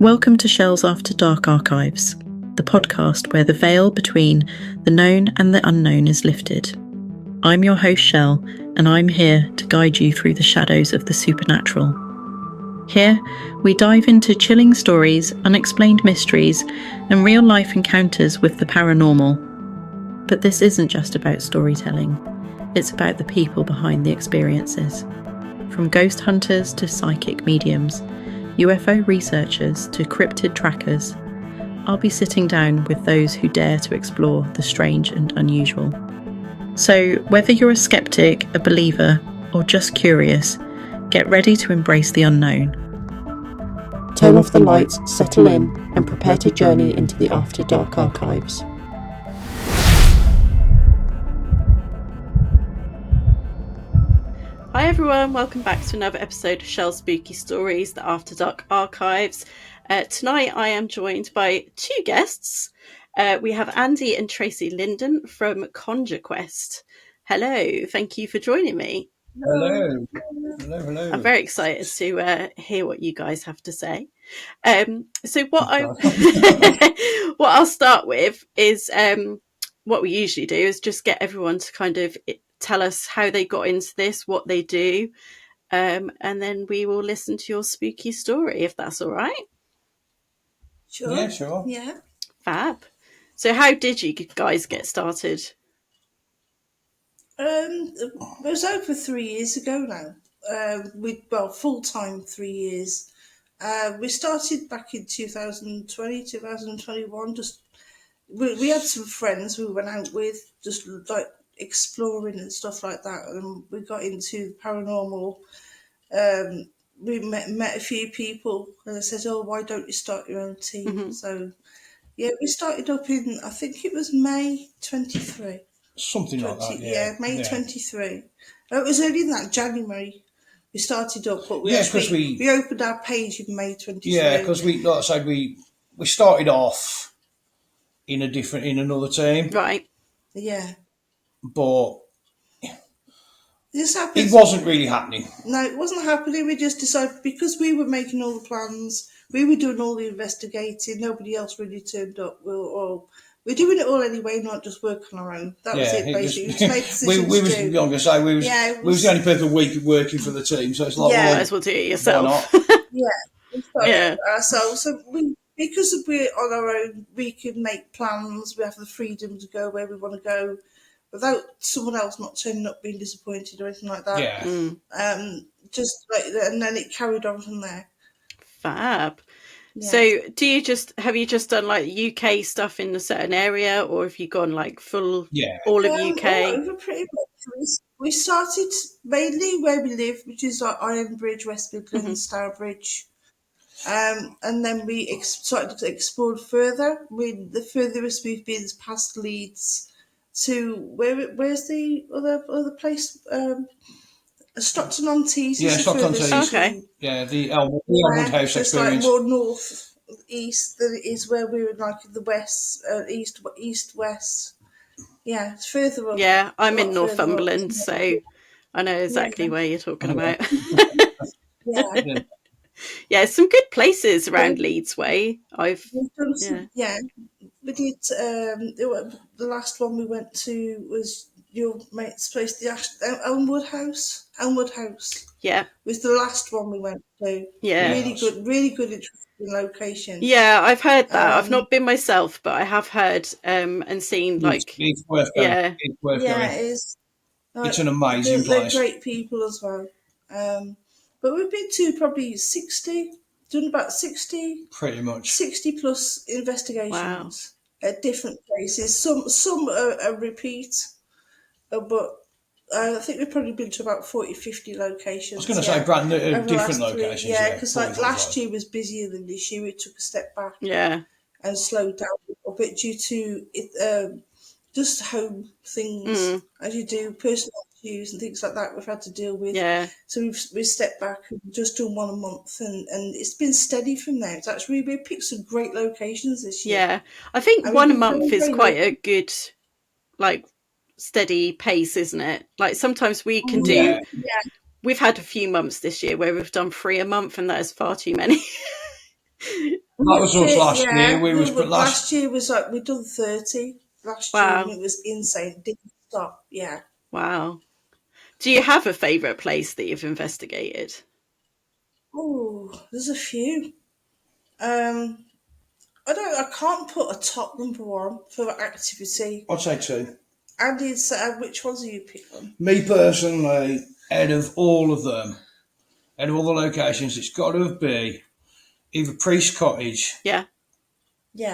Welcome to Shells After Dark Archives, the podcast where the veil between the known and the unknown is lifted. I'm your host Shell, and I'm here to guide you through the shadows of the supernatural. Here, we dive into chilling stories, unexplained mysteries, and real-life encounters with the paranormal. But this isn't just about storytelling, it's about the people behind the experiences. From ghost hunters to psychic mediums, UFO researchers to cryptid trackers, I'll be sitting down with those who dare to explore the strange and unusual. So, whether you're a skeptic, a believer, or just curious, get ready to embrace the unknown. Turn off the lights, settle in, and prepare to journey into the After Dark archives. Hi everyone, welcome back to another episode of Shell's Spooky Stories, the After Dark Archives. Tonight I am joined by two guests. We have Andy and Tracey Lindon from Conjure Quest. Hello, thank you for joining me. Hello. Hello. I'm very excited to hear what you guys have to say. So what I'll start with is what we usually do is just get everyone to kind of tell us how they got into this, what they do, and then we will listen to your spooky story, if that's all right. Sure. Yeah, sure. Yeah. Fab. So how did you guys get started? It was over 3 years ago now. Full-time 3 years. We started back in 2020, 2021. We had some friends we went out with, just like exploring and stuff like that, and we got into paranormal. We met a few people, and they said, "Oh, why don't you start your own team?" Mm-hmm. So, yeah, we started up in, I think it was May 23. Something like that, yeah. May 23. It was only in that January we started up, but we opened our page in May 23. Yeah, because like I said, we started off in another team. Right. Yeah. But it wasn't really happening. No, it wasn't happening. We just decided, because we were making all the plans, we were doing all the investigating, nobody else really turned up. We're doing it all anyway, not just work on our own. That was it, basically. We was the only people working for the team, so it's like, might as well do it yourself. Yeah, ourselves. So because we're on our own, we can make plans. We have the freedom to go where we want to go, without someone else not turning up, being disappointed or anything like that. Yeah. And then it carried on from there. Fab. Yeah. So have you just done like UK stuff in a certain area, or have you gone like full all of UK? All over pretty much. We started mainly where we live, which is like Ironbridge, West Midlands, Stourbridge. And then we started to explore further. The furthest we've been is past Leeds to where's the other place? Stockton-on-Tees. Yeah, Stockton-on-Tees. Okay. Yeah, the Elmwood house experience. Like more north east than it is where we were, like in the west, east west. Yeah, it's further up. Yeah, I'm in Northumberland, so I know exactly where you're talking about. Yeah, some good places around Leeds way. We did. The last one we went to was your mate's place, the Elmwood house. Yeah, was the last one we went to. Yeah, really good, interesting location. Yeah, I've heard that. I've not been myself, but I have heard and seen it's worth going. It's worth going. It is. It's an amazing place. They're great people as well. But we've been to probably 60, done about 60, pretty much 60 plus investigations at different places. Some are repeat, but I think we've probably been to about 40, 50 locations. I was going to say brand new, different locations. Yeah, because last year was busier than this year. We took a step back. Yeah, and slowed down a little bit due to it, just home things, as you do, personal issues and things like that we've had to deal with. Yeah. So we've stepped back and just done one a month, and it's been steady from there. It's actually, we picked some great locations this year. Yeah. I think one a month is quite a good, steady pace, isn't it? Like sometimes we can do... Yeah. We've had a few months this year where we've done 3 a month, and that is far too many. That was us last year. But last year was like, we'd done 30 last year, and it was insane. It didn't stop. Yeah. Wow. Do you have a favourite place that you've investigated? Oh, there's a few. I can't put a top number one for activity. I'd say two. Andy, which ones are you picking? Me personally, out of all of them, out of all the locations, it's got to be either Priest Cottage, yeah,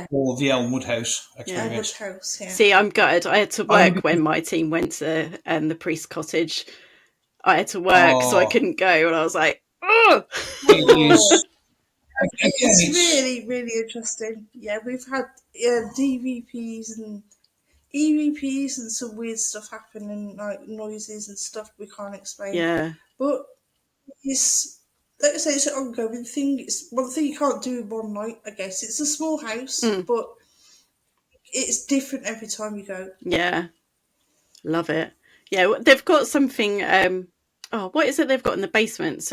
or the Elmwood House experience. Elmwood House, yeah. See, I'm gutted. I had to work when my team went to the Priest Cottage. I had to work, so I couldn't go, and I was like, oh! It's really, really interesting. Yeah, we've had DVPs and EVPs and some weird stuff happening, like noises and stuff we can't explain. Yeah. But it's, like I say, it's an ongoing thing. It's one thing you can't do in one night, I guess. It's a small house, but it's different every time you go. Yeah. Love it. Yeah, they've got something, what is it they've got in the basement?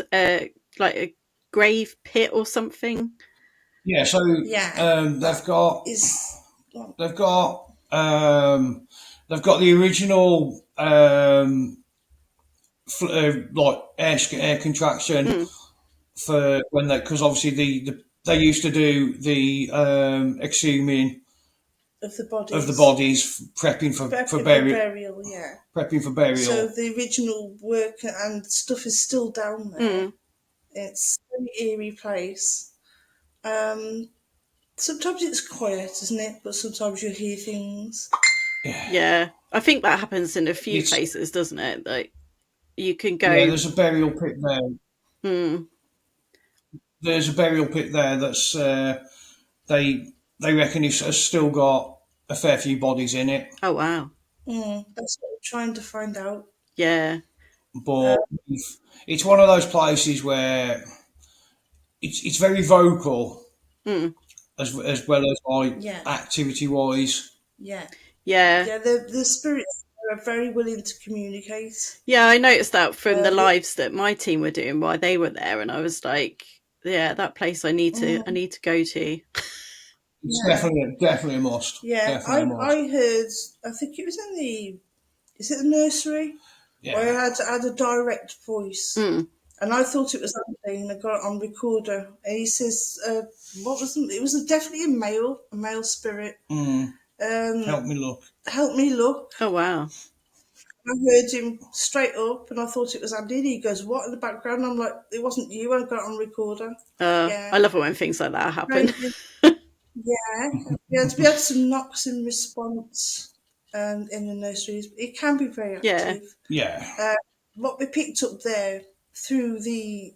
Like a grave pit or something? Yeah, so they've got the original like air contraction for when because obviously they used to do the exhuming of the bodies, prepping for burial. Yeah, prepping for burial. So the original work and stuff is still down there. It's an eerie place. Sometimes it's quiet, isn't it? But sometimes you hear things. Yeah, I think that happens in a few places, doesn't it? Like you can go. Yeah, there's a burial pit there. There's a burial pit there that's they reckon has still got a fair few bodies in it. Oh wow! That's what we're trying to find out. Yeah, but it's one of those places where it's very vocal, as well as like activity wise. Yeah. Yeah. The spirits are very willing to communicate. Yeah, I noticed that from the lives that my team were doing while they were there, and I was like, yeah, that place I need to go to. It's definitely a must. Yeah, I heard. I think it was is it the nursery? Yeah. Where I had a direct voice, and I thought it was Andy, and I got it on recorder, and he says, "What was it? It was definitely a male spirit." Help me look. Oh wow! I heard him straight up, and I thought it was Andy. And he goes, "What?" in the background. I'm like, "It wasn't you." I got it on recorder. I love it when things like that happen. We had some knocks in response in the nurseries. It can be very active. Yeah. What we picked up there through the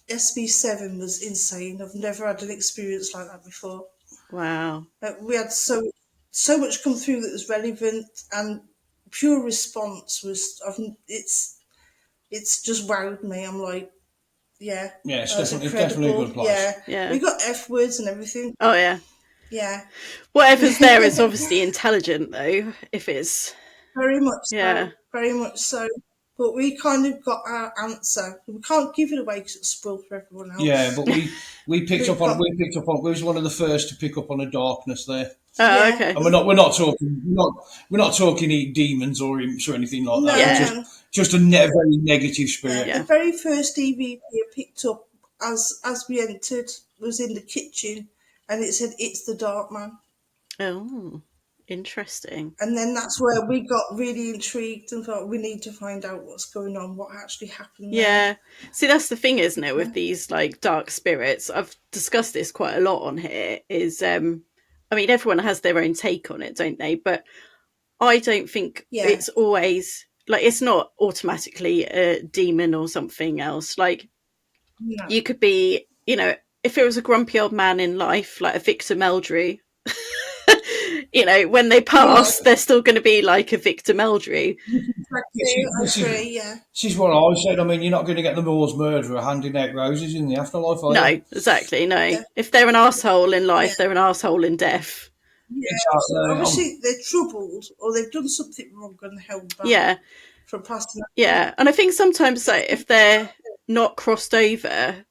SB7 was insane. I've never had an experience like that before. Wow. We had so much come through that was relevant, and pure response was. It's just wowed me. I'm like, yeah, it's definitely a good place. Yeah. We got F words and everything. Oh yeah. Yeah. Whatever's there is obviously intelligent, though. If it's very much very much so. But we kind of got our answer. We can't give it away because it's spoiled for everyone else. Yeah, but we picked up on. We was one of the first to pick up on a darkness there. Oh, okay. And we're not talking demons or imps or anything like that. No. Just a very negative spirit. The very first EVP I picked up as we entered was in the kitchen, and it said, "It's the Dark Man." Oh, interesting. And then that's where we got really intrigued and thought we need to find out what's going on, what actually happened. Yeah. See, that's the thing, isn't it, with these like dark spirits? I've discussed this quite a lot on here. Is I mean, everyone has their own take on it, don't they? But I don't think it's always like it's not automatically a demon or something else. Like you could be, if it was a grumpy old man in life, like a Victor Meldrew, when they pass, they're still going to be like a Victor Meldrew. This is what I said. I mean, you're not going to get the Moors murderer handing out roses in the afterlife, are you? No, exactly, no. Yeah. If they're an arsehole in life, they're an arsehole in death. Yeah, obviously they're troubled or they've done something wrong and held back from passing that. Yeah, and I think sometimes if they're not crossed over,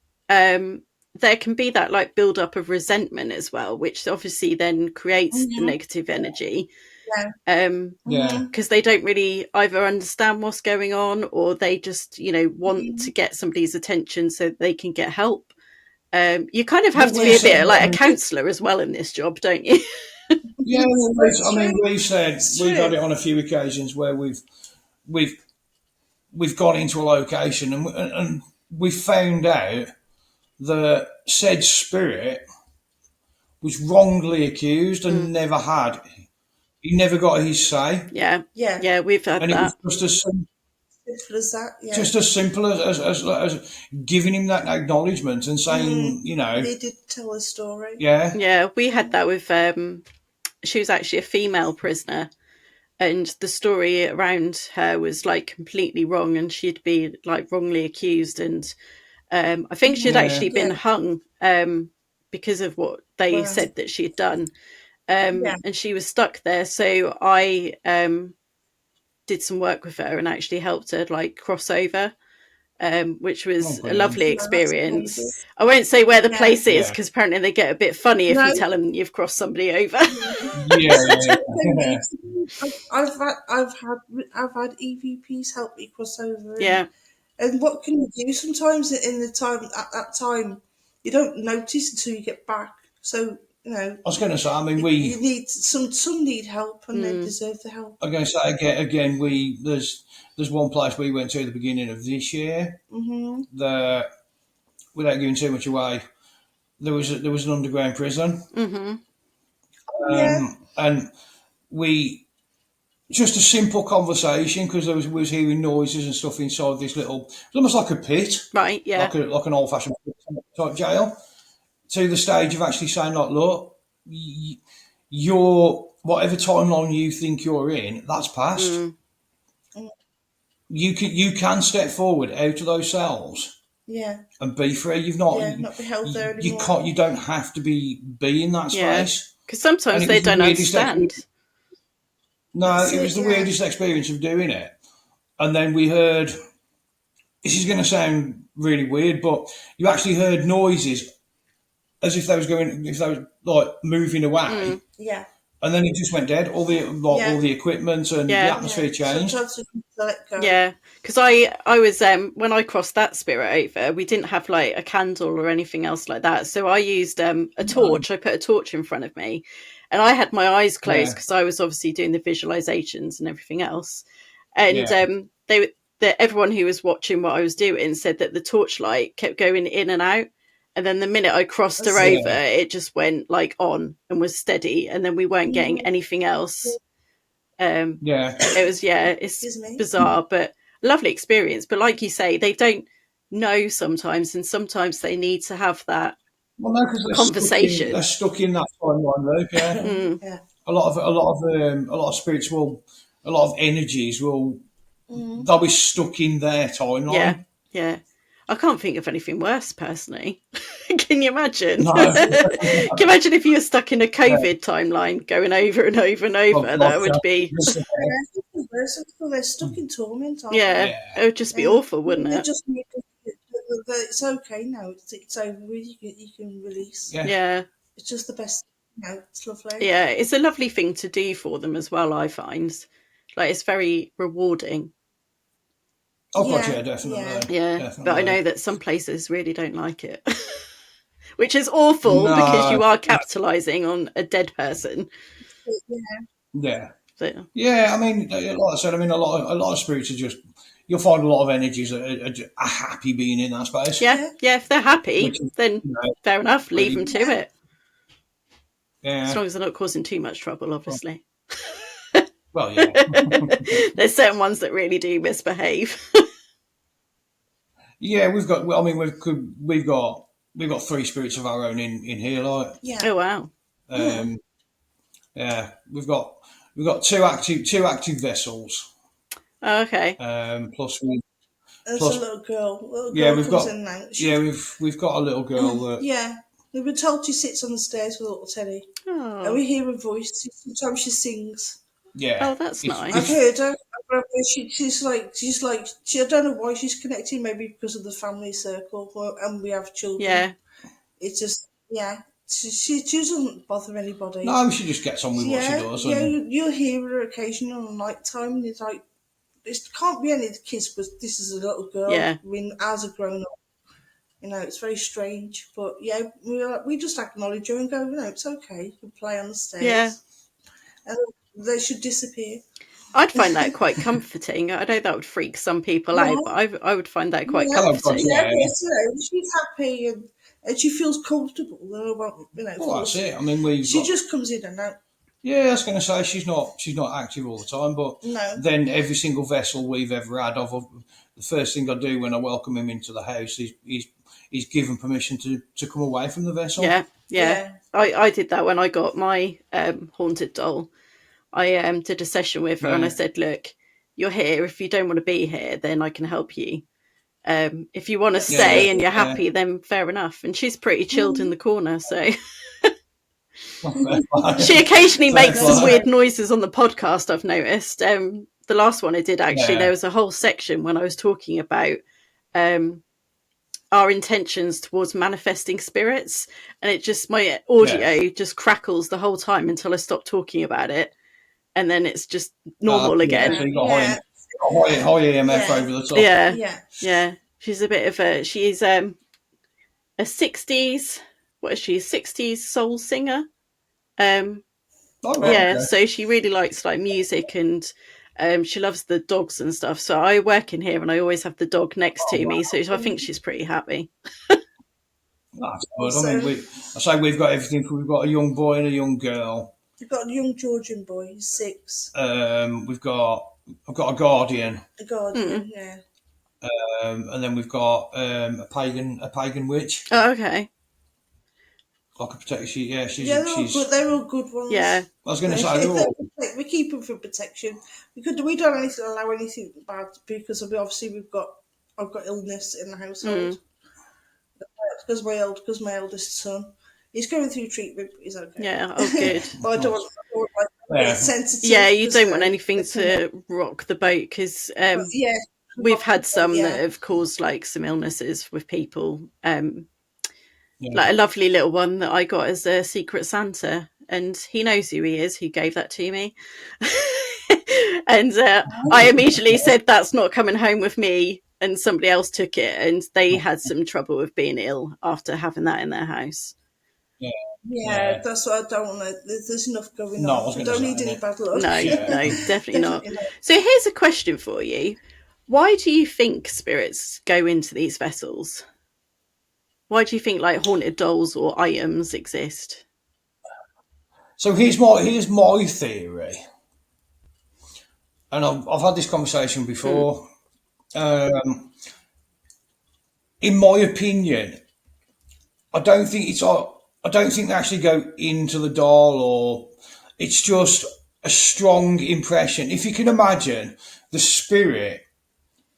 there can be that like build up of resentment as well, which obviously then creates the negative energy. Because they don't really either understand what's going on, or they just, want to get somebody's attention so they can get help. You kind of have to be a bit like a counsellor as well in this job, don't you? Yeah, we've said we've had it on a few occasions where we've gone into a location and we found out that said spirit was wrongly accused and he never got his say. Yeah, we've had and that. It was just as that, just as simple as giving him that acknowledgement and saying, he did tell a story. Yeah, we had that with she was actually a female prisoner, and the story around her was like completely wrong, and she'd be like wrongly accused, and I think she'd actually been hung because of what they said that she'd done. And she was stuck there. So I did some work with her and actually helped her like cross over, which was a lovely experience. I won't say where the place is because apparently they get a bit funny if you tell them you've crossed somebody over. I've had EVPs help me cross over. And what can you do? Sometimes at that time, you don't notice until you get back. So I was going to say, I mean, you need some need help, and they deserve the help. I'm going to say again, there's one place we went to at the beginning of this year. Without giving too much away, there was an underground prison, and we just a simple conversation because we was hearing noises and stuff inside this little, it's almost like a pit, right? Yeah, like an old-fashioned type jail. To the stage of actually saying, like, look, you're whatever timeline you think you're in, that's past. You can step forward out of those cells, and be free. You've not be held there anymore. You don't have to be in that space because sometimes they don't understand. No, it was the weirdest experience of doing it, and then we heard. This is going to sound really weird, but you actually heard noises as if they was like moving away. And then it just went dead. All the equipment and the atmosphere changed. Yeah, because I was when I crossed that spirit over, we didn't have like a candle or anything else like that. So I used a torch. I put a torch in front of me, and I had my eyes closed because I was obviously doing the visualizations and everything else. And everyone who was watching what I was doing said that the torchlight kept going in and out. And then the minute I crossed her over, it just went like on and was steady. And then we weren't getting anything else. It was, it's bizarre, but lovely experience. But like you say, they don't know sometimes. And sometimes they need to have that conversation. They're stuck in that timeline loop, A lot of spirits will, a lot of energies will, they'll be stuck in their timeline. Yeah. I can't think of anything worse, personally. Can you imagine? No. Can you imagine if you were stuck in a COVID timeline going over and over and over? That would be... They're stuck in torment, aren't they? It would just be awful, wouldn't it? Just need it's okay now. It's over. You can release. Yeah. It's just the best. It's lovely. Yeah, it's a lovely thing to do for them as well, I find. Like, it's very rewarding. Oh, God, definitely. Yeah, definitely. But I know that some places really don't like it, which is awful because you are capitalising on a dead person. Yeah. I mean, like I said, a lot of spirits are just. You'll find a lot of energies are happy being in that space. Yeah. If they're happy, then fair enough. Leave them to it. Yeah. As long as they're not causing too much trouble, obviously. Well, yeah. There's certain ones that really do misbehave. Yeah, we've got 3 spirits of our own in here, like. Yeah. Oh wow. Yeah, we've got two active vessels. Oh, okay. Plus a little girl. We've got a little girl that. We've been told she sits on the stairs with a little Teddy. Oh. And we hear her voice. Sometimes she sings. Yeah. Oh, that's nice. I've heard her. She's like. I don't know why she's connecting. Maybe because of the family circle, and we have children. Yeah. it's just, yeah. She doesn't bother anybody. No, she just gets on with what she does. Yeah, you'll hear her occasionally on night time, and it's like, this can't be any of the kids, but this is a little girl. Yeah. I mean, as a grown up, it's very strange. But yeah, we just acknowledge her and go, it's okay. You can play on the stairs. Yeah. And they should disappear. I'd find that quite comforting. I know that would freak some people out, but I would find that quite comforting. Yeah, but she's happy and she feels comfortable. Well, that's it. I mean, she just comes in and out. Yeah, I was going to say she's not active all the time, but then every single vessel we've ever had, the first thing I do when I welcome him into the house is he's given permission to come away from the vessel. Yeah. I did that when I got my haunted doll. I did a session with her and I said, look, you're here. If you don't want to be here, then I can help you. If you want to stay and you're happy, then fair enough. And she's pretty chilled in the corner, so... She occasionally makes some weird noises on the podcast, I've noticed. The last one I did, actually, there was a whole section when I was talking about our intentions towards manifesting spirits, and it just, my audio just crackles the whole time until I stop talking about it, and then it's just normal again. So you got high EMF over the top. Yeah. She's a bit of a, she's a 60s, what is she, a 60s soul singer. So she really likes like music, and she loves the dogs and stuff. So I work in here and I always have the dog next to me, so I think she's pretty happy. That's good. I mean, we've got everything. We've got a young boy and a young girl. We've got a young Georgian boy, he's 6. I've got a guardian. Yeah. And then we've got a pagan witch. Oh, okay. Like a protector. She's good. They're all good ones. Yeah. I was going to say we keep them for protection. We don't allow anything bad because obviously I've got illness in the household. Because my eldest son, he's going through treatment, but he's okay. Yeah. Oh, good. But I don't want sensitive. Yeah, you don't want anything to rock the boat because we've had some that have caused like some illnesses with people. Like a lovely little one that I got as a Secret Santa, and he knows who he is. He gave that to me. And I immediately said, that's not coming home with me. And somebody else took it, and they had some trouble with being ill after having that in their house. Yeah, that's what I don't want to. There's enough going on. I don't need any bad luck. No, definitely not. So here's a question for you. Why do you think spirits go into these vessels? Why do you think like haunted dolls or items exist? So here's my theory, and I've had this conversation before. In my opinion, I don't think they actually go into the doll, or it's just a strong impression. If you can imagine, the spirit,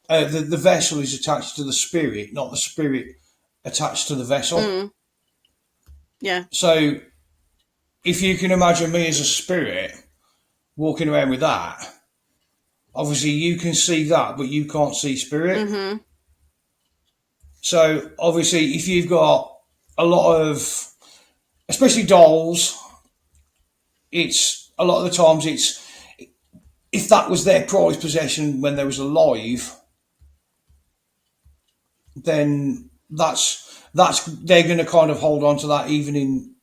the vessel is attached to the spirit, not the spirit attached to the vessel. Yeah. So if you can imagine me as a spirit walking around with that, obviously you can see that, but you can't see spirit. So obviously if you've got a lot of, especially dolls, it's a lot of the times if that was their prized possession when they was alive, then that's they're going to kind of hold on to that even in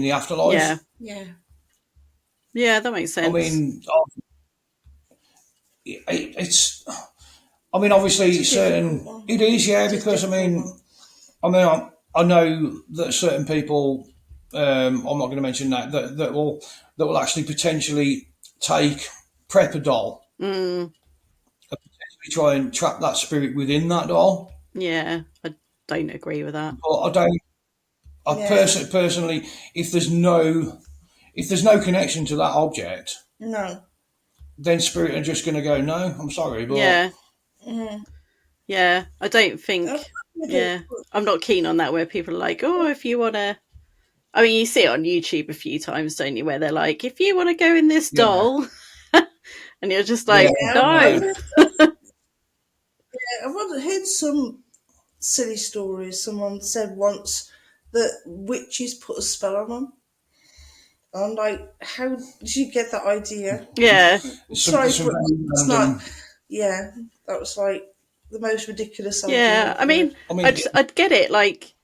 the afterlife. Yeah, that makes sense. I mean, it's obviously certain. It is, because I know that certain people. I'm not going to mention that will actually potentially take prep a doll. Try and trap that spirit within that doll. Yeah, I don't agree with that. But I don't. Personally, if there's no connection to that object, then spirit are just going to go, no, I'm sorry, but yeah, I don't think. I'm not keen on that. Where people are like, oh, if you want to. I mean, you see it on YouTube a few times, don't you? Where they're like, if you want to go in this doll, and you're just like, no. I've heard some silly stories. Someone said once that witches put a spell on them. I'm like, how did you get that idea? Yeah. Sorry, but it's not. Yeah, that was like the most ridiculous idea. Yeah, I mean, I'd get it, like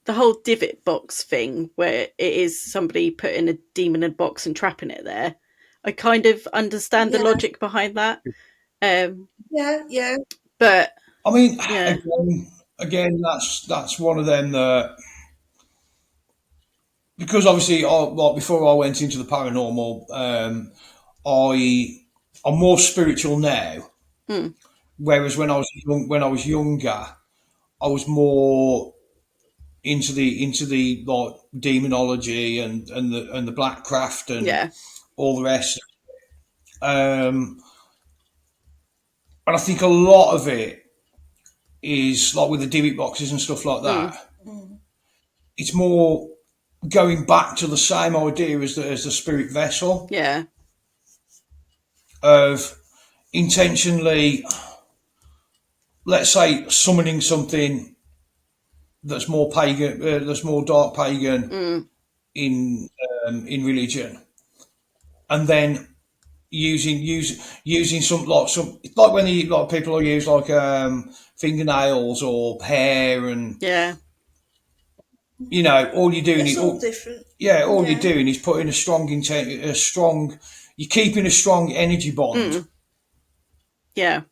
the whole divot box thing, where it is somebody putting a demon in a box and trapping it there. I kind of understand the logic behind that. Yeah. But I mean, yeah. again, that's one of them that, because obviously, like before I went into the paranormal, I'm more spiritual now. Whereas when I was younger, I was more into the like demonology and the black craft and all the rest. And I think a lot of it is like with the divot boxes and stuff like that. It's more going back to the same idea as the spirit vessel. Yeah. Of intentionally, let's say, summoning something that's more pagan, that's more dark pagan in religion, and then using some like when like people use like fingernails or hair, and all you're doing is all different. Yeah, all you're doing is putting a strong intent, you're keeping a strong energy bond. Yeah.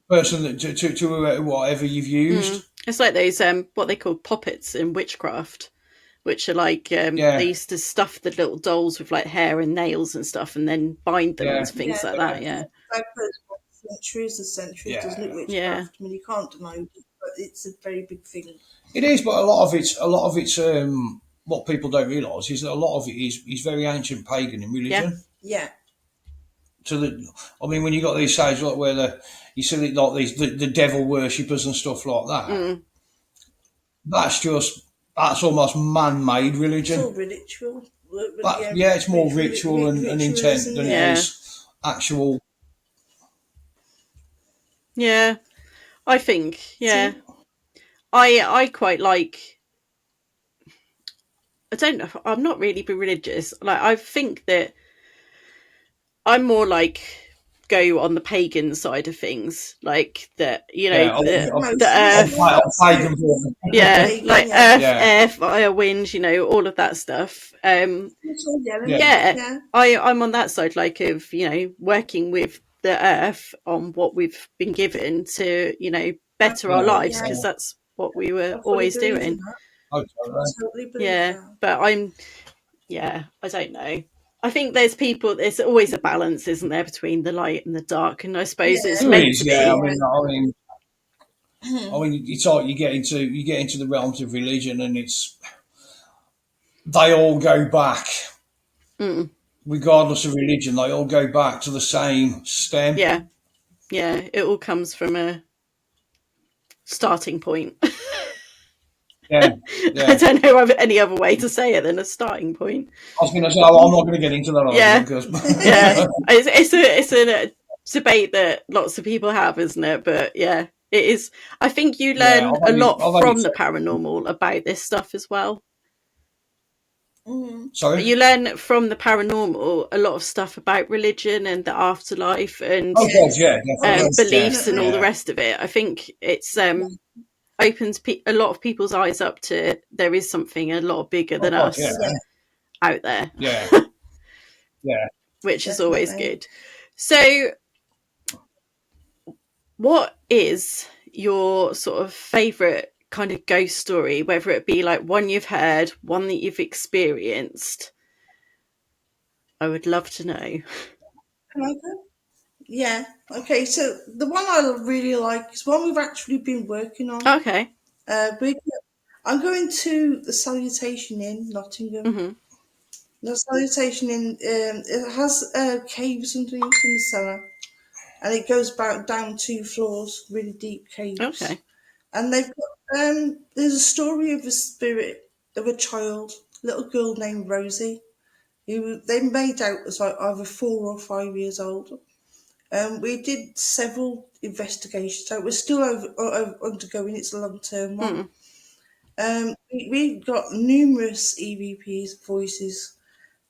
Person that to whatever you've used. It's like those what they call poppets in witchcraft, which are like they used to stuff the little dolls with like hair and nails and stuff, and then bind them and things like that. Yeah. That goes back centuries, doesn't it? Witchcraft. I mean, you can't deny it, but it's a very big thing. It is, but a lot of it's what people don't realise is that a lot of it is very ancient pagan in religion. Yeah. I mean, when you got these sides like where you see like these the devil worshippers and stuff like that. That's almost man-made religion. It's all ritual. It's more ritual and intent than it is actual. Yeah, I think. Yeah, I quite like. I don't know. I'm not really religious. Like, I think that I'm more like go on the pagan side of things, like the the earth, like earth, air, fire, wind, all of that stuff. I'm on that side, like of working with the earth on what we've been given to better our lives, because that's what we were always doing. But I don't know. I think there's always a balance, isn't there, between the light and the dark, and I suppose it's meant to be. I mean, it's like you get into the realms of religion, and they all go back, regardless of religion. They all go back to the same stem. Yeah, it all comes from a starting point. Yeah. I don't know of any other way to say it than a starting point. I was going to say, I'm not going to get into that. It's a debate that lots of people have, isn't it? But it is. I think you learn a lot from the paranormal about this stuff as well. Sorry? You learn from the paranormal a lot of stuff about religion and the afterlife and beliefs and all the rest of it. I think it's opens a lot of people's eyes up to there is something a lot bigger than us out there. Which is always good. So what is your sort of favourite kind of ghost story, whether it be like one you've heard, one that you've experienced? I would love to know. Can I go? Yeah. Okay. So the one I really like is one we've actually been working on. Okay. I'm going to the Salutation Inn, Nottingham. The Salutation Inn, it has caves underneath in the cellar, and it goes about down 2 floors, really deep caves. Okay. And they've got there's a story of a spirit of a child, little girl named Rosie, who they made out as like either 4 or 5 years old. We did several investigations, so we're still undergoing its long-term one. We got numerous EVPs voices,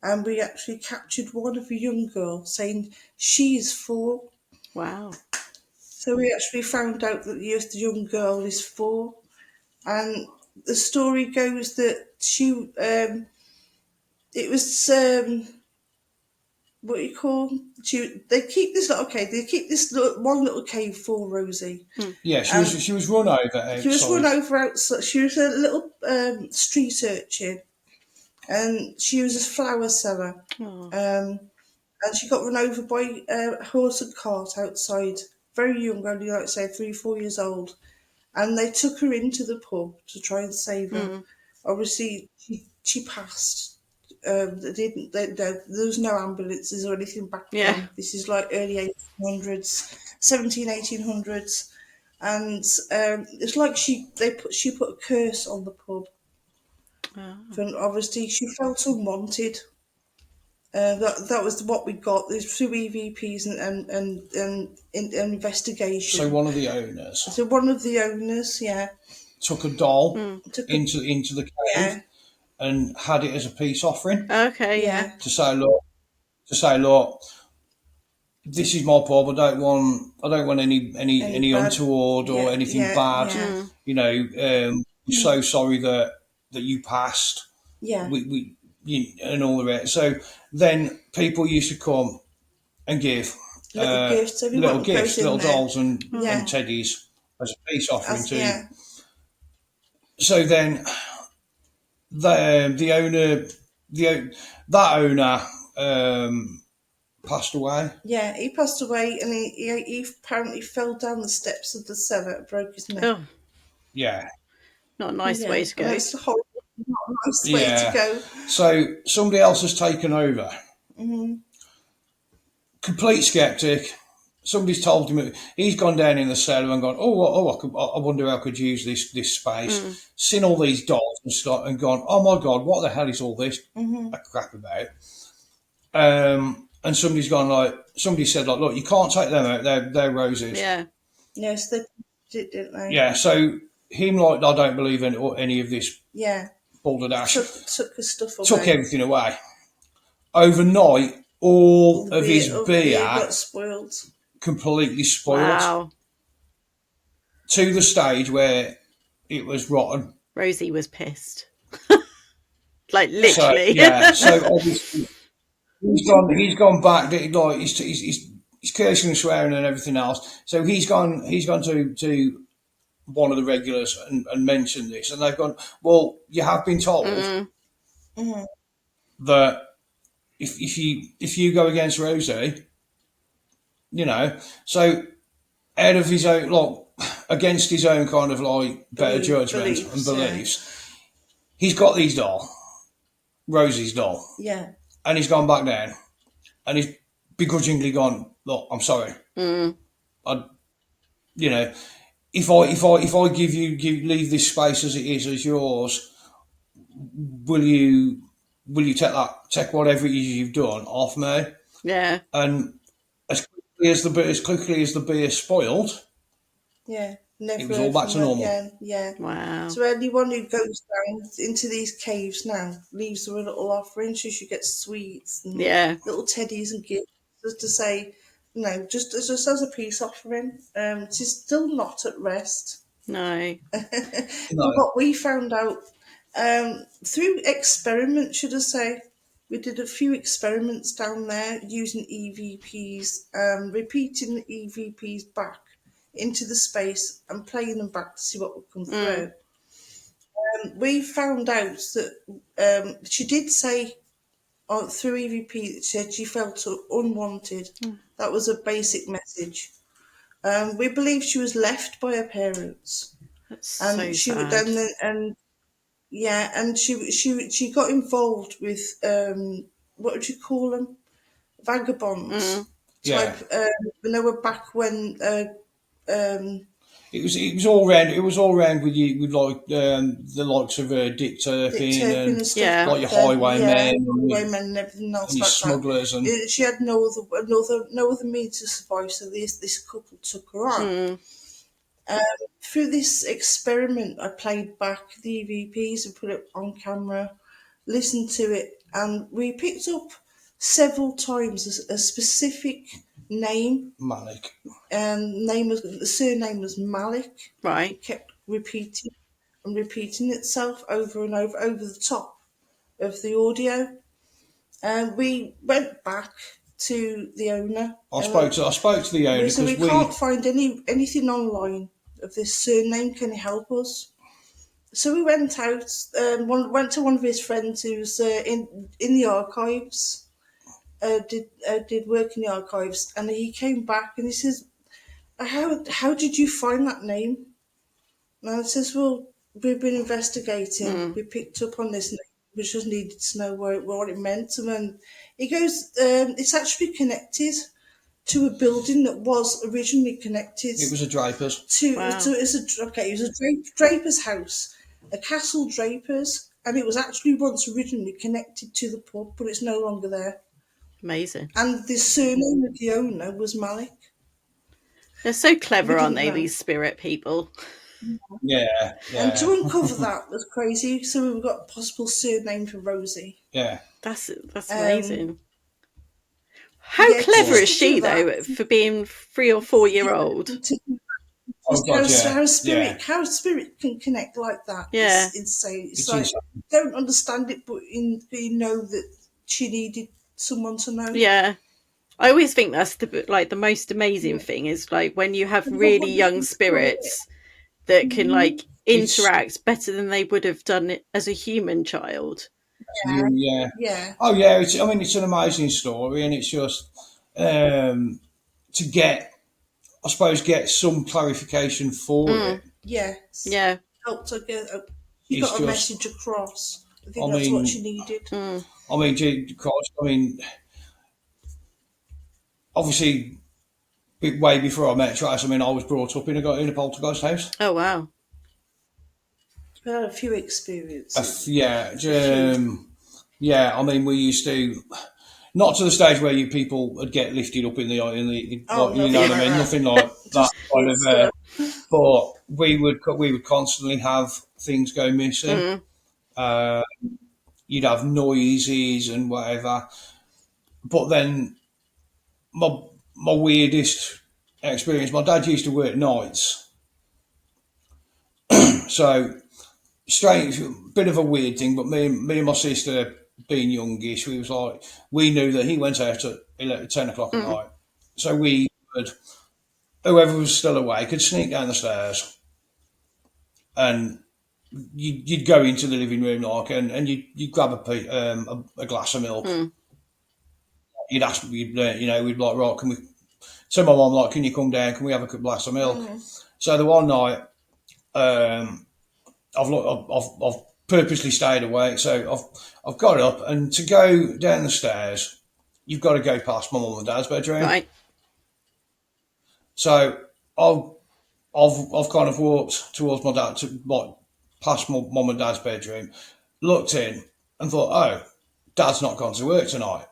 and we actually captured one of a young girl saying she's 4. Wow. So we actually found out that the young girl is 4, and the story goes that it was what do you call? They keep this one little cave for Rosie. Yeah, she was run over outside. She was run over outside. She was a little street urchin, and she was a flower seller. And she got run over by a horse and cart outside. Very young, only like say 3-4 years old, and they took her into the pub to try and save her. Obviously, she passed. There was no ambulances or anything back then. This is like early 1800s, 1800s, and it's like she put a curse on the pub. And obviously, she felt unwanted. That was what we got. There's 2 EVPs and investigation. So one of the owners. Yeah, took a doll into the cave and had it as a peace offering. Okay, yeah. To say, look, this is my pub. I don't want any untoward or anything bad. Yeah. You know, so sorry that you passed. Yeah. And all the rest. So then people used to come and give little gifts, little dolls and teddies as a peace offering too. Yeah. So then the owner passed away. Yeah, he passed away, and he apparently fell down the steps of the cellar and broke his neck. Oh. Yeah. Not a nice way to go. It's a horrible, not a nice way to go. So somebody else has taken over. Complete skeptic. Somebody's told him he's gone down in the cellar and gone, I wonder how I could use this space. Seen all these dolls and gone, oh my God, what the hell is all this crap about? And somebody said, look, you can't take them out. They're roses. Yeah. Yes, they did, didn't they? Yeah. So him, I don't believe in any of this. Yeah. Balderdash. Took his stuff away. Took everything away. Overnight, all of his beer got spoiled. Completely spoiled. Wow. To the stage where it was rotten. Rosie was pissed. Like literally. So obviously he's gone back. Like he's cursing and swearing and everything else. So he's gone to one of the regulars and mentioned this, and they've gone, well, you have been told that if you go against Rosie, you know, so out of his own, against his own kind of better judgment and beliefs, he's got Rosie's doll. Yeah. And he's gone back down, and he's begrudgingly gone, look, I'm sorry. If I leave this space as it is as yours, will you take whatever it is you've done off me? Yeah. And as quickly as the beer spoiled, never it was all back to normal. Again. Yeah. Wow. So anyone who goes down into these caves now leaves her a little offering, so she gets sweets and little teddies and gifts, just to say, just as a peace offering. She's still not at rest. No. What we found out through experiment, should I say, we did a few experiments down there using EVPs, repeating the EVPs back into the space and playing them back to see what would come through. We found out that she did say through EVP that she said she felt unwanted. That was a basic message. We believe she was left by her parents. That's and so sad. And she got involved with what would you call them? Vagabonds. Type. When they were back when. It was all round. It was all round with the likes of Dick Turpin and stuff like your highwaymen and everything else and like smugglers. And she had no other means to survive, so this couple took her on. Through this experiment, I played back the EVPs and put it on camera, listened to it, and we picked up several times a specific name. Malik. The surname was Malik. Right. It kept repeating and repeating itself over and over the top of the audio. And we went back to the owner. I spoke to the owner because we can't find anything online of this surname. Can you help us? So we went out. Went to one of his friends who's in the archives. Did work in the archives, and he came back and he says, "How did you find that name?" And I says, "Well, we've been investigating. We picked up on this name. We just needed to know what it meant." And then he goes, "It's actually connected to a building that was originally connected." It was a draper's. It was a draper's house, a castle draper's, and it was actually once originally connected to the pub, but it's no longer there. Amazing. And the surname of the owner was Malik. They're so clever, aren't they, these spirit people? Yeah. And to uncover that was crazy. So we've got a possible surname for Rosie. Yeah. That's amazing. How clever is she, though, for being 3 or 4 year old? How spirit can connect like that. Yeah. It's insane. It's like, insane. Don't understand it, but you know that she needed someone to know. Yeah. I always think that's the most amazing thing is like when you have really young spirits that can like interact better than they would have done it as a human child. Yeah. Oh yeah, it's an amazing story, and it's just to get some clarification for it. Yes. Yeah. Helped her get a message across. I think that's what she needed. Obviously, way before I met Trace, I was brought up in a poltergeist house. Oh wow! We had a few experiences. We used to, not to the stage where people would get lifted up in the what I mean, nothing like that kind of. But we would constantly have things go missing. You'd have noises and whatever, but then my weirdest experience. My dad used to work nights, so strange, bit of a weird thing. But me and my sister, being youngish, we knew that he went out at 10 o'clock at night. So whoever was still awake could sneak down the stairs, and you'd go into the living room and you'd grab a glass of milk. You'd ask, we'd like, right, can we? So my mum, like, can you come down? Can we have a glass of milk? So the one night, I've purposely stayed awake. So I've got up, and to go down the stairs, you've got to go past my mum and dad's bedroom. Right. So I've kind of walked towards my dad, past my mum and dad's bedroom, looked in, and thought, oh, Dad's not gone to work tonight.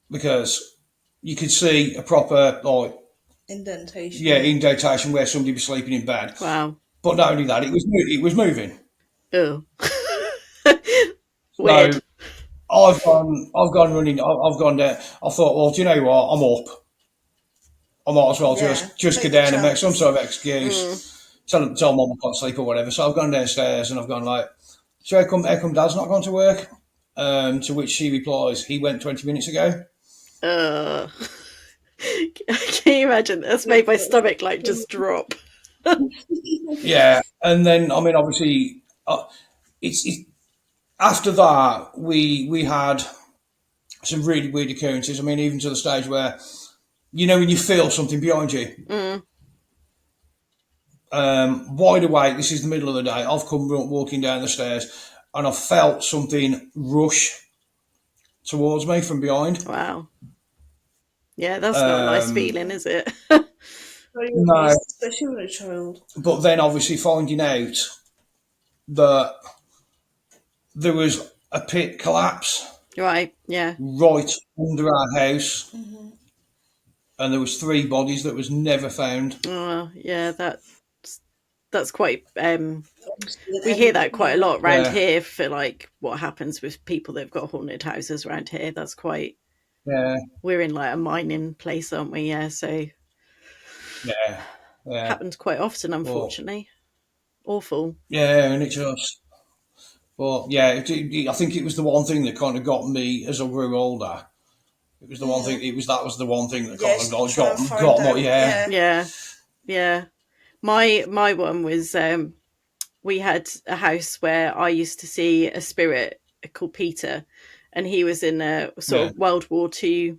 Because you could see a proper, indentation. Yeah, indentation where somebody was sleeping in bed. Wow. But not only that, it was moving. Oh. Weird. So I've gone running. I've gone down. I thought, well, do you know what? I'm up. I might as well just go down and make some sort of excuse. Tell Mum I can't sleep or whatever. So I've gone downstairs and I've gone like, so how come Dad's not gone to work? To which she replies, he went 20 minutes ago. Can you imagine? That's made my stomach just drop. Yeah, and then obviously, it's after that we had some really weird occurrences. Even to the stage where, when you feel something behind you, wide awake. This is the middle of the day. I've come walking down the stairs, and I felt something rush towards me from behind. Wow. Yeah, that's not a nice feeling, is it? No, especially with a child. But then, obviously, finding out that there was a pit collapse, right? Yeah, right under our house, and there was 3 bodies that was never found. Oh, yeah, that's quite. We hear that quite a lot around here for like what happens with people that've got haunted houses around here. That's quite. Yeah, we're in like a mining place, aren't we? Yeah, so yeah. happens quite often, unfortunately. Awful. Yeah, and it just. But yeah, I think it was the one thing that kind of got me as I grew older. It was the one thing. That was the one thing that kind of got me. Yeah. My one was we had a house where I used to see a spirit called Peter, and he was in a sort of World War II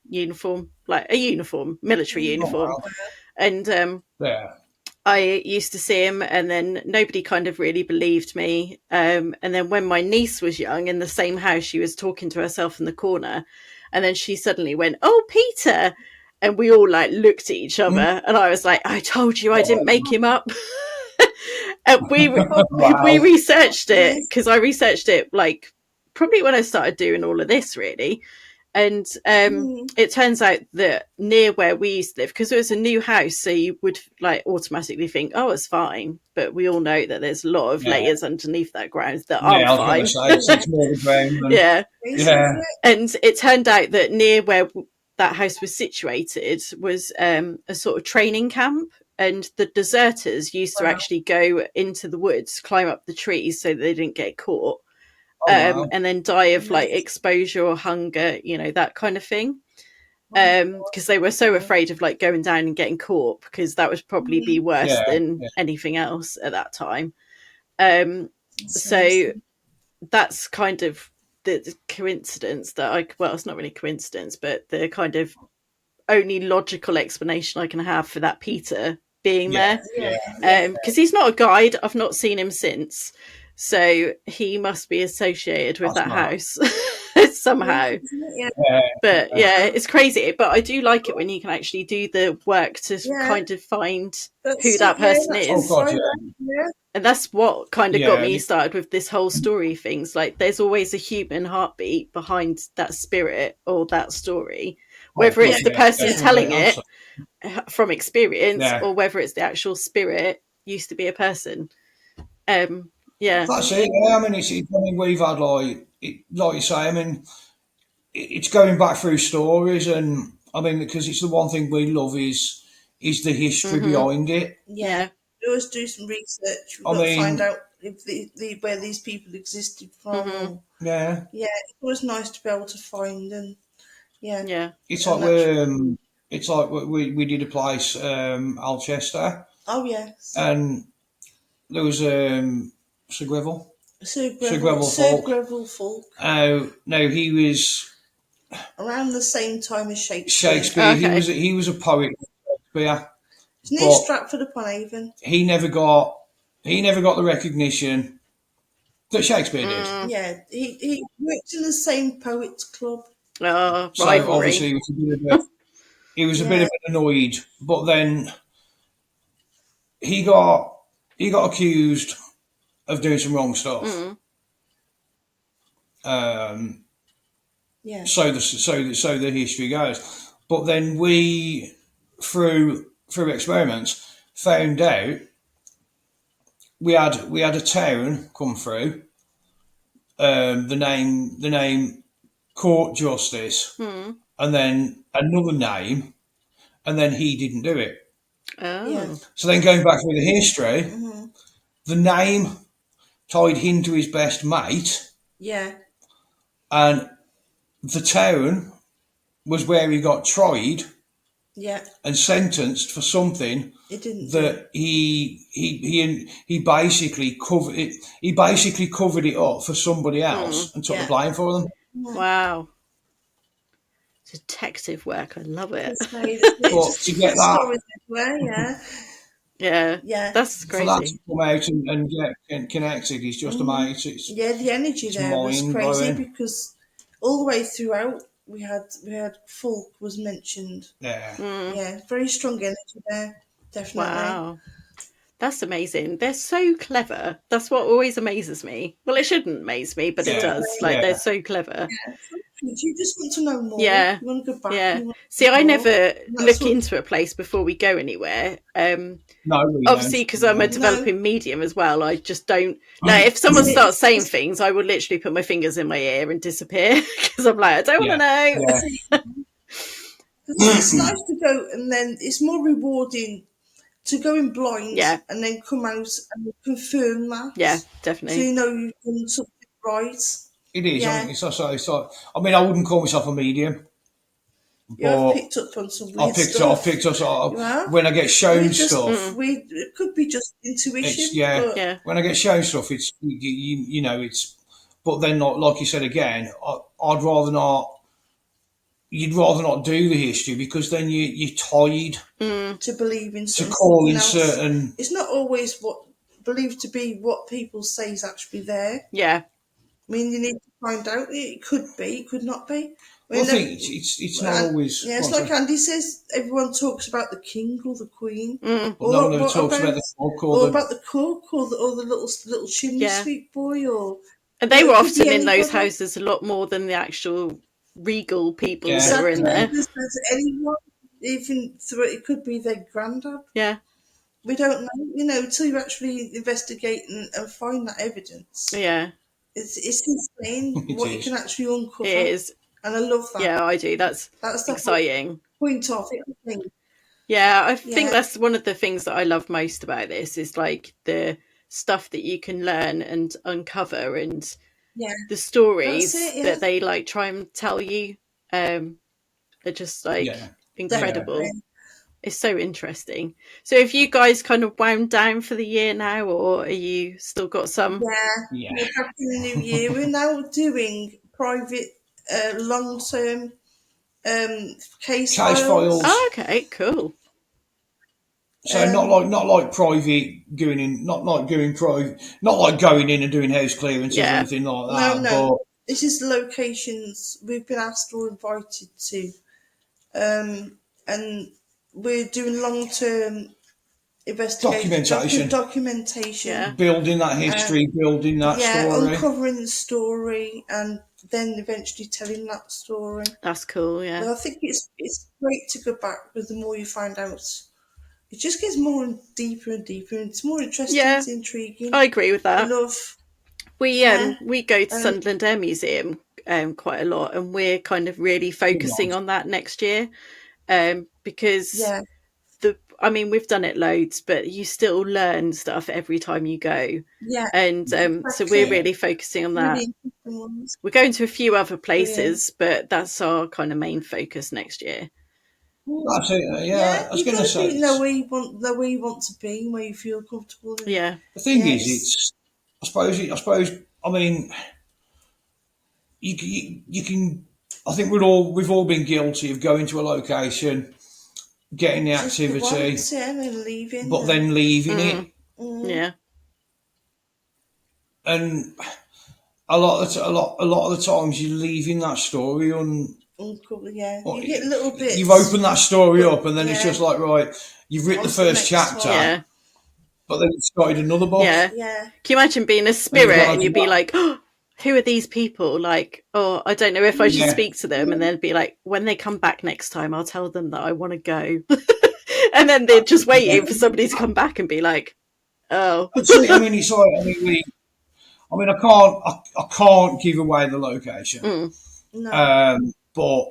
uniform, like a military uniform, and I used to see him, and then nobody kind of really believed me. And then when my niece was young, in the same house, she was talking to herself in the corner, and then she suddenly went, "Oh, Peter!" And we all like looked at each other, and I was like, "I told you, I didn't make him up." And we researched it, because I researched it like probably when I started doing all of this, really. And it turns out that near where we used to live, because it was a new house, so you would like automatically think, oh, it's fine. But we all know that there's a lot of layers underneath that ground that aren't fine. It's more the ground. Yeah. And it turned out that near where that house was situated was a sort of training camp. And the deserters used to actually go into the woods, climb up the trees so they didn't get caught. And then die of like exposure or hunger, that kind of thing. Because they were so afraid of like going down and getting caught, because that would probably be worse than anything else at that time. So that's kind of the coincidence that it's not really coincidence, but the kind of only logical explanation I can have for that Peter being there. Because he's not a guide. I've not seen him since. So he must be associated with that house somehow. But it's crazy. But I do like it when you can actually do the work to kind of find who that person is. And that's what kind of got me started with this whole story things. Like there's always a human heartbeat behind that spirit or that story, whether it's the person telling it from experience or whether it's the actual spirit used to be a person. That's it. Yeah, I mean, we've had like you say. I mean, it's going back through stories, and I mean, because it's the one thing we love is the history behind it. Yeah, we always do some research. We've got to find out if where these people existed from. Yeah, it was nice to be able to find, and it's like we did a place, Alchester. Oh yes, and there was Sir Greville. Sir Greville Falk. No, he was around the same time as Shakespeare. Okay. He was a poet. Shakespeare. It's near Stratford upon Avon. He never got the recognition that Shakespeare did. Yeah, he worked in the same poets club. So obviously he was a bit annoyed, but then he got accused of doing some wrong stuff. So the history goes. But then we, through experiments, found out we had a town come through. The name Court Justice, and then another name, and then he didn't do it. So then going back through the history, the name tied him to his best mate. And the town was where he got tried. And sentenced for something that he basically covered it. He basically covered it up for somebody else and took the blame for them. Wow. Detective work, I love it. But to get that, that's crazy. For that to come out and get connected is just amazing. The energy there was crazy because all the way throughout we had Falk was mentioned. Very strong energy there, definitely. Wow. That's amazing. They're so clever. That's what always amazes me. Well, it shouldn't amaze me, but it does. They're so clever. You just want to know more. Yeah. You want to go back. Yeah. You want See, I more. never look into a place before we go anywhere. No, we Obviously, don't. because I'm a developing medium as well, I just don't. Like, if someone starts saying things, I will literally put my fingers in my ear and disappear because I'm like, I don't want to know. Yeah. It's nice to go, and then it's more rewarding to go in blind Yeah. and then come out and confirm that. Yeah, So definitely. you know you've done something right. It is. Yeah. It's like, I mean, I wouldn't call myself a medium. You've picked up on some weird stuff. I've picked up when I get shown stuff. It could be just intuition. Yeah. When I get shown stuff, it's you know, it's. But then, not like you said again, I'd rather not. You'd rather not do the history because then you're tied to believe in something to call in else. certain. It's not always what believed to be what people say is actually there. Yeah. I mean, you need to find out. It could be, it could not be. I think it's not always. Yeah, it's like Andy says. Everyone talks about the king or the queen, but no one ever talks about the cook or about the cook or the little chimney sweep boy. And they were often in those houses a lot more than the actual regal people that were in there. Anyone, even it could be their granddad. Yeah. We don't know, until you actually investigate and find that evidence. Yeah. It's insane what you can actually uncover. It is. And I love that. Yeah, I do. That's exciting. Point of it, I think. Yeah, I think that's one of the things that I love most about this is like the stuff that you can learn and uncover and the stories that they like try and tell you are just like incredible. Yeah. It's so interesting. So have you guys kind of wound down for the year now, or are you still got some? Yeah. We're back in the new year. We're now doing private long-term case files. Oh, okay, cool. So not like private going in, not like going in and doing house clearance or anything like that. No. But this is locations we've been asked or invited to, and we're doing long-term investigation, documentation, building that history, building that story, uncovering the story, and then eventually telling that story. That's cool. Yeah, but I think it's great to go back because the more you find out, it just gets more and deeper and deeper, and it's more interesting. Yeah, it's intriguing. I agree with that. We go to Sunderland Air Museum quite a lot, and we're kind of really focusing on that next year, because we've done it loads, but you still learn stuff every time you go. Yeah. And so we're really focusing on that. Really, we're going to a few other places, but that's our kind of main focus next year. That's it. I was going to say, know where you want to be, where you feel comfortable. The thing is, I suppose. I mean, you can. I think we've all been guilty of going to a location, getting the activity, then leaving it. Yeah. And a lot of the times you're leaving that story you get a little bit. You've opened that story up, and then it's just like, right, you've written the first chapter, but then you've started another book. Yeah. Can you imagine being a spirit and you'd be like, oh, who are these people? Like, oh, I don't know if I should speak to them, and then be like, when they come back next time, I'll tell them that I want to go. And then they're just waiting for somebody to come back and be like, oh. I mean, it's like, I can't give away the location. No. But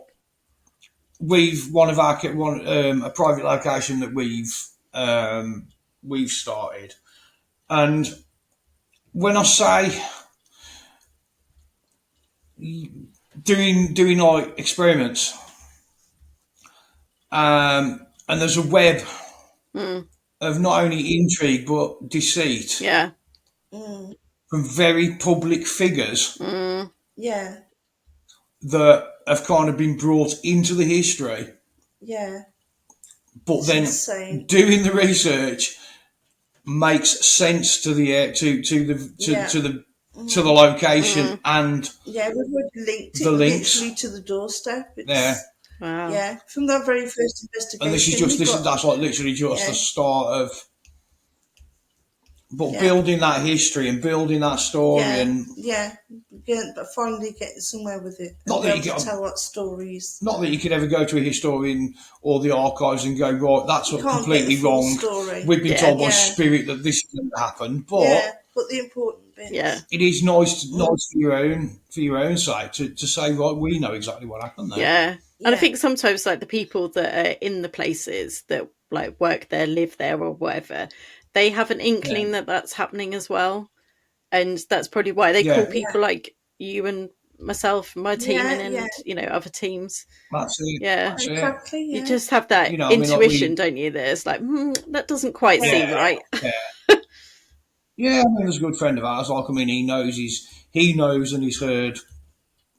one of our a private location that we've started, and when I say doing like experiments, and there's a web of not only intrigue but deceit. Yeah. From very public figures. Yeah. That have kind of been brought into the history. Yeah. But then doing the research makes sense to the location and we've already linked the links literally to the doorstep. Wow. Yeah, from that very first investigation. And that's like literally just the start of. But building that history and building that story and finally getting somewhere with it. Not that you can tell that stories. Not that you could ever go to a historian or the archives and go, right, that's completely wrong. Story. We've been told by spirit that this happened, but the important bits. Yeah, it is nice for your own sake to say, right, we know exactly what happened there. Yeah. And I think sometimes like the people that are in the places that like work there, live there, or whatever, they have an inkling that that's happening as well, and that's probably why they call people like you and myself, my team, and you know, other teams. That's it. Yeah, that's exactly. It. Yeah. You just have that intuition, don't you? There's like that doesn't quite seem right. Yeah, I mean, there's a good friend of ours. Like, I mean, he knows and he's heard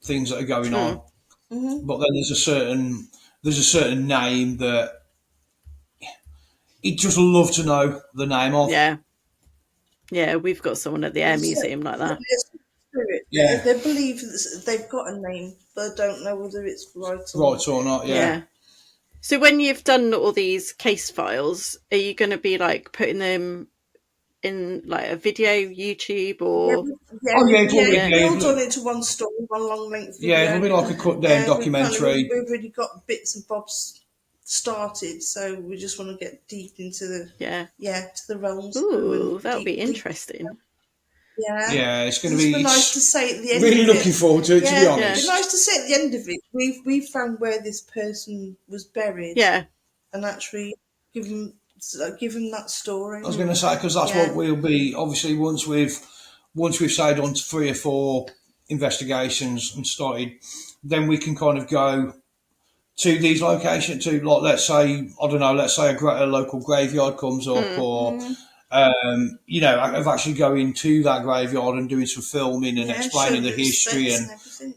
things that are going on, but then there's a certain name that he'd just love to know the name of. Yeah, we've got someone at the Air Museum like that. Yeah, they believe they've got a name, but don't know whether it's right or not. Yeah. So when you've done all these case files, are you going to be like putting them in like a video, YouTube, or we've all done it to one story, one long length video. Yeah, it'll be like a cut down documentary. We've already got bits and bobs started, so we just want to get deep into the to the realms. Ooh, that'll be interesting. Yeah, it's going to be nice to say at the end. Really looking forward to it, to be honest. It's nice to say at the end of it, we've found where this person was buried. Yeah, and actually give them that story. I was going to say, because that's what we'll be. Obviously, once we've said on 3 or 4 investigations and started, then we can kind of go to these locations. To like, let's say a local graveyard comes up, or you know, of actually going to that graveyard and doing some filming and explaining the history and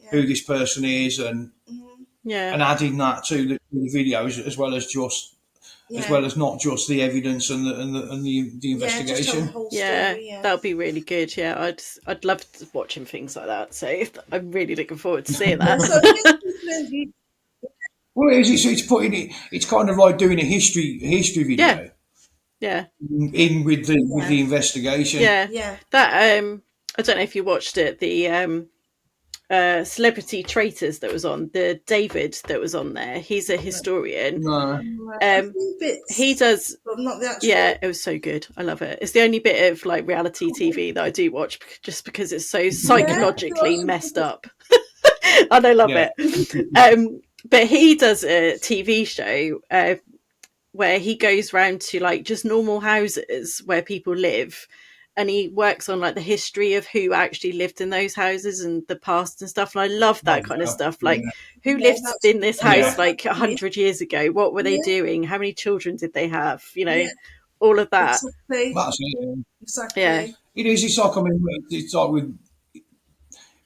who this person is, and and adding that to the videos as well as just. As well as not just the evidence and the investigation. That'll be really good. Yeah, I'd love watching things like that. So I'm really looking forward to seeing that. Well, it's putting it. It's kind of like doing a history video. Yeah. In with the investigation. Yeah. That I don't know if you watched it. The Celebrity Traitors that was on, the David that was on there, he's a historian. He does, but not the actual. It was so good. I love it. It's the only bit of like reality TV that I do watch, just because it's so psychologically messed up. And I love it. But he does a TV show where he goes around to like just normal houses where people live, and he works on like the history of who actually lived in those houses and the past and stuff. And I love that kind of stuff. Like who lived in this house like 100 years ago? What were they doing? How many children did they have? You know, all of that. Exactly. That's it. Exactly. Yeah. It is. It's like, I mean, it's like with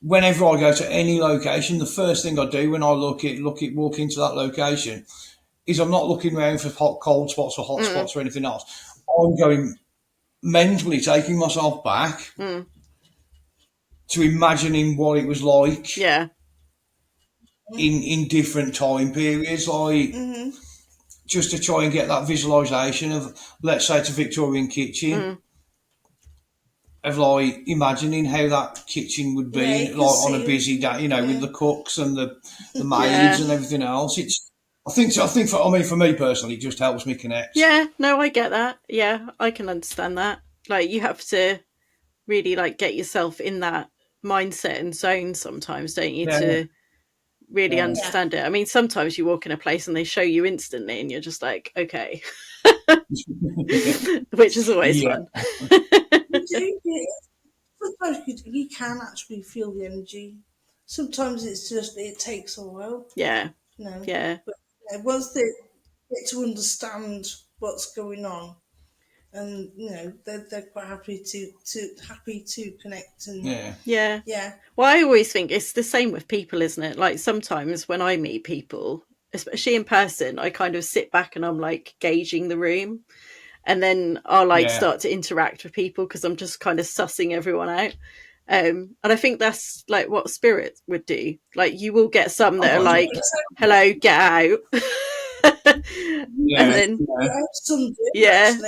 whenever I go to any location, the first thing I do when I walk into that location is I'm not looking around for cold spots or hot spots or anything else. I'm going mentally taking myself back to imagining what it was like in different time periods, like just to try and get that visualization of, let's say, it's a Victorian kitchen, of like imagining how that kitchen would be like on a busy day, you know, with the cooks and the maids and everything else. I think for me personally, it just helps me connect. Yeah, no, I get that. Yeah, I can understand that. Like, you have to really like get yourself in that mindset and zone sometimes, don't you, to really understand it. I mean, sometimes you walk in a place and they show you instantly and you're just like, okay. Which is always fun. Sometimes you can actually feel the energy. Sometimes it takes a while. Yeah. No. Yeah. But once they get to understand what's going on, and you know, they're quite happy to connect and yeah. Well, I always think it's the same with people, isn't it? Like sometimes when I meet people, especially in person, I kind of sit back and I'm like gauging the room, and then I'll like start to interact with people because I'm just kind of sussing everyone out. And I think that's like what spirit would do. Like you will get some that are like, hello, get out. And then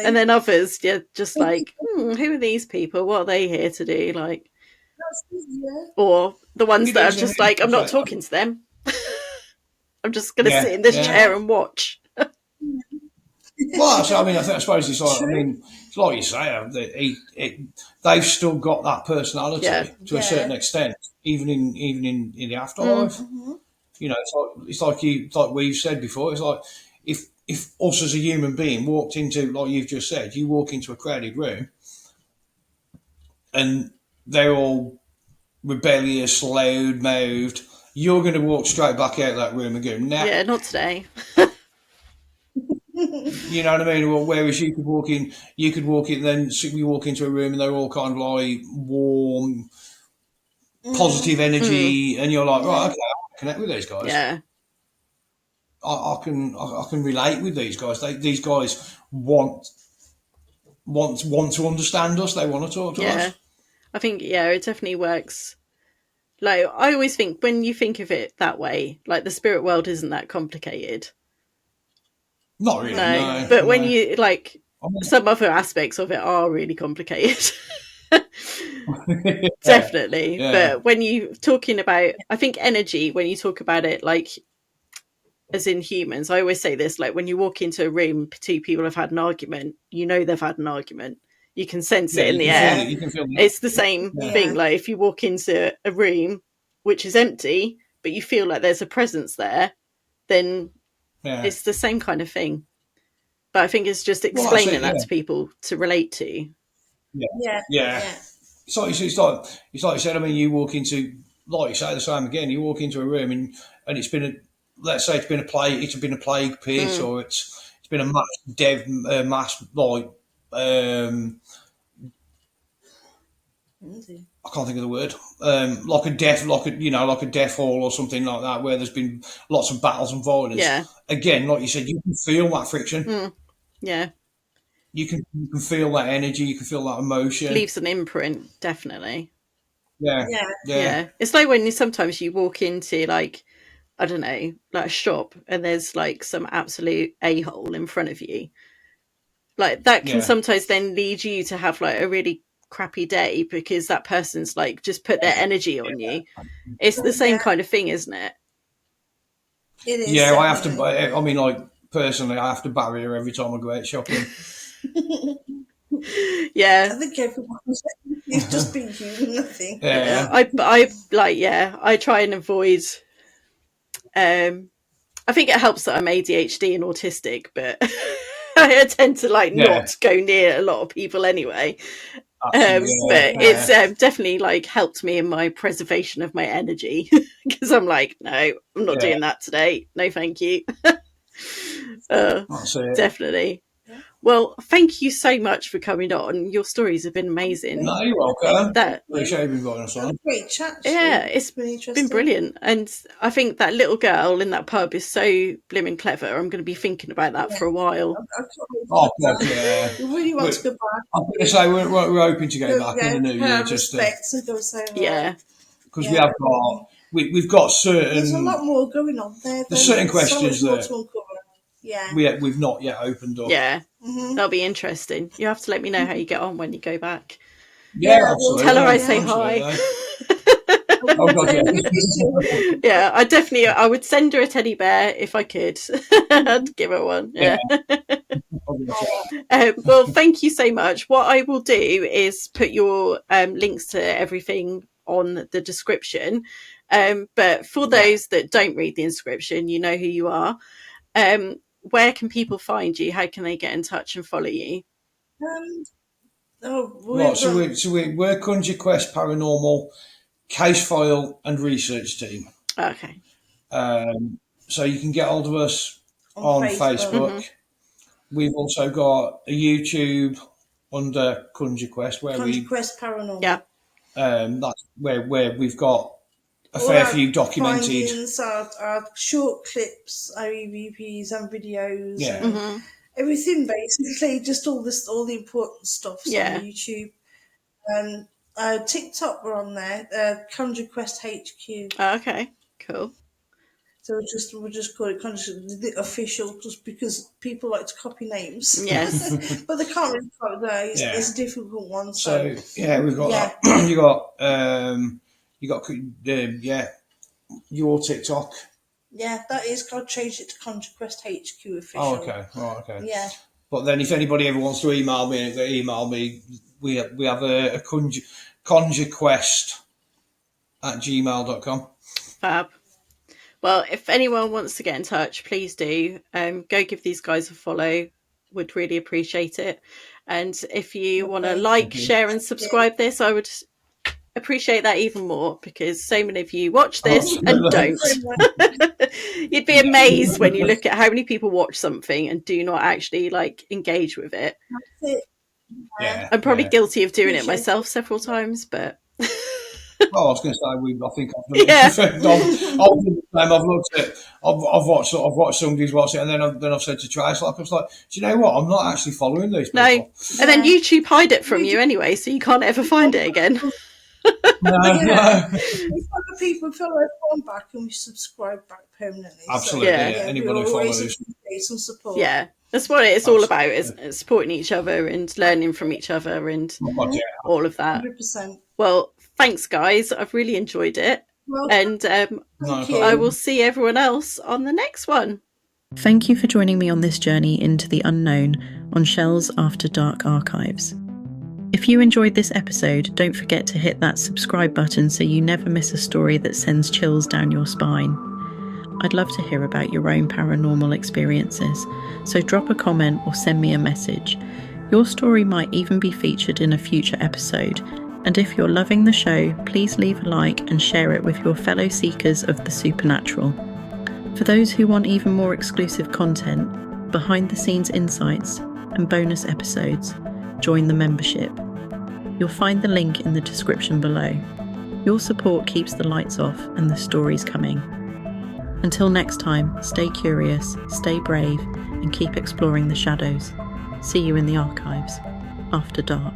and then others just like, who are these people? What are they here to do? Like, or The ones It that is, are just isn't it? like, I'm not It's like- talking to them. I'm just going to Yeah, sit in this yeah. chair and watch. Well, so, I suppose it's like, it's like you say, they've still got that personality Yeah. to a certain extent, even in the afterlife. You know, it's like we've said before. It's like if us as a human being walked into, like you've just said, you walk into a crowded room, and they're all rebellious, loud-mouthed. You're going to walk straight back out of that room and go, nah. Yeah, not today. You know what I mean? Well, whereas you could walk in, then you walk into a room and they're all kind of like warm, positive energy, and you're like, right, okay, I can connect with these guys. Yeah. I can relate with these guys. These guys want to understand us. They want to talk to us. I think, it definitely works. Like, I always think when you think of it that way, like the spirit world isn't that complicated. Not really, no. But when you, like, some other aspects of it are really complicated. Definitely. Yeah. But when you talking about, I think energy, when you talk about it, like, as in humans, I always say this, like when you walk into a room, two people have had an argument, you know they've had an argument. You can sense it in the air. You can feel it. It's the same thing. Like if you walk into a room which is empty, but you feel like there's a presence there, then it's the same kind of thing. But I think it's just explaining that to people to relate to. Yeah. It's like you said. I mean, you walk into, like you say, the same again. You walk into a room and it's been let's say it's been a plague pit, or it's been a mass like I can't think of the word. Like a death hall or something like that, where there's been lots of battles and violence. Yeah. Again, like you said, you can feel that friction. Yeah. You can feel that energy. You can feel that emotion. Leaves an imprint, definitely. Yeah. It's like when sometimes you walk into like, I don't know, like a shop and there's like some absolute a-hole in front of you. Like that can sometimes then lead you to have like a really crappy day because that person's like just put their energy on you. It's the same kind of thing, isn't it? It is. Yeah, I have to. I mean, like personally, I have to barrier her every time I go out shopping. Yeah, I think everyone's just being human. I think. Yeah. I try and avoid. I think it helps that I'm ADHD and autistic, but I tend to not go near a lot of people anyway. But it's definitely like helped me in my preservation of my energy because I'm like, no, I'm not doing that today. No, thank you. Definitely. Well, thank you so much for coming on. Your stories have been amazing. No, you're welcome. Appreciate you inviting us on. Great chat. Yeah, it's been brilliant. And I think that little girl in that pub is so blimmin' clever. I'm going to be thinking about that for a while. Oh, yeah. We really want to go back. I'm going to say we're hoping to go back in the new year. Just because we have got, we've got certain. There's a lot more going on there. There's certain questions that we've not yet opened up. Yeah, that'll be interesting. You have to let me know how you get on when you go back. Yeah, absolutely. Tell her I say hi. Oh God, yeah, I would send her a teddy bear if I could. I'd give her one. Yeah. Well, thank you so much. What I will do is put your links to everything on the description. But for those that don't read the inscription, you know who you are. Where can people find you? How can they get in touch and follow you? We're Conjure Quest Paranormal Case File and Research Team. Okay. So you can get hold of us on Facebook. We've also got a YouTube under Conjure Quest Conjure Quest Paranormal. Yeah. That's where we've got a fair few documented. Our short clips, our EVPs and videos. Yeah. And everything basically, just all the important stuff on YouTube. TikTok, we're on there. Conjure Quest HQ. Okay, cool. So we'll just call it the official, just because people like to copy names. Yes, but they can't really copy that. It's a difficult one. So we've got that. You got You got your TikTok. Yeah, that is. God changed it to Conjure Quest HQ official. Oh, okay. Oh, okay. Yeah. But then, if anybody ever wants to email me, We have a Conjure Quest at gmail.com. Fab. Well, if anyone wants to get in touch, please do. Go give these guys a follow. Would really appreciate it. And if you want to like, share, and subscribe this, I would appreciate that even more, because so many of you watch this and don't. You'd be amazed when you look at how many people watch something and do not actually like engage with it. That's it. Yeah, I'm probably guilty of doing it myself several times, but I was going to say, I think I've done it. I've looked at, I've watched somebody's watch it, and then I've said to Trace, I was like, do you know what? I'm not actually following these people. No, and then YouTube hide it from you anyway, so you can't ever find it again. No. We follow people, follow everyone back, and we subscribe back permanently. Absolutely, So, anybody we always follows. appreciate some support. Yeah, that's what it's all about, is supporting each other and learning from each other and all of that. 100%. Well, thanks, guys. I've really enjoyed it. Well, and I will see everyone else on the next one. Thank you for joining me on this journey into the unknown on Shell's After Dark archives. If you enjoyed this episode, don't forget to hit that subscribe button so you never miss a story that sends chills down your spine. I'd love to hear about your own paranormal experiences, so drop a comment or send me a message. Your story might even be featured in a future episode, and if you're loving the show, please leave a like and share it with your fellow seekers of the supernatural. For those who want even more exclusive content, behind-the-scenes insights, and bonus episodes, join the membership. You'll find the link in the description below. Your support keeps the lights off and the stories coming. Until next time, stay curious, stay brave, and keep exploring the shadows. See you in the archives. After Dark.